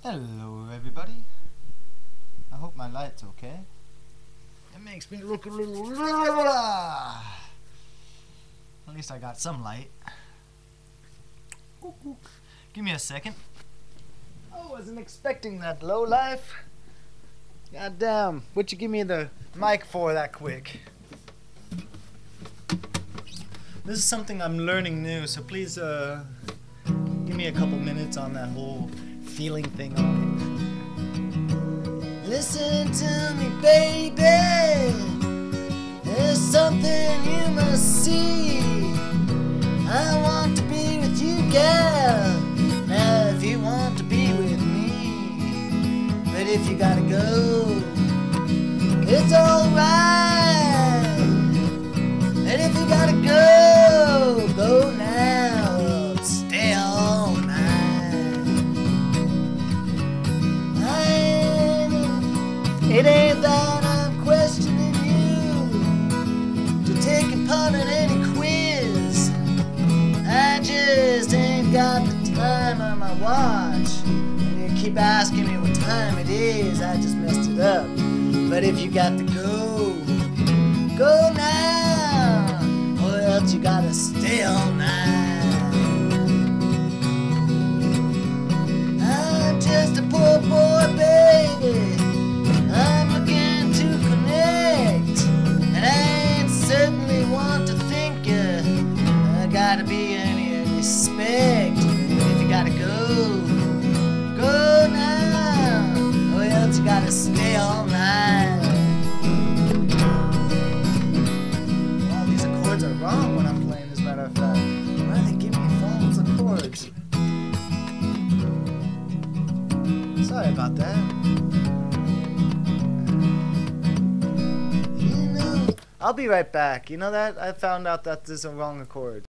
Hello everybody. I hope my light's okay. It makes me look a little... At least I got some light. Give me a second. I wasn't expecting that, low life. God damn, what'd you give me the mic for that quick? This is something I'm learning new, so please give me a couple minutes on that whole feeling thing on it. Listen to me, baby. There's something you must see. I want to be with you, girl. Now if you want to be with me, but if you gotta go, it's alright. And if you gotta go, go now. Stay all night. It ain't that I'm questioning you to take part in any quiz. I just ain't got the time on my watch. And you keep asking me what time it is, I just messed it up. But if you got to go, go now, or else you gotta stay all night. I'm just a poor boy, baby. I'm looking to connect, and I ain't certainly want to think I gotta be any respect. If you gotta go, go now, or else you gotta stay all night. Well, these chords are wrong when I'm playing, as a matter of fact. Why do they give me false chords? Sorry about that. I'll be right back. You know that? I found out that there's a wrong chord.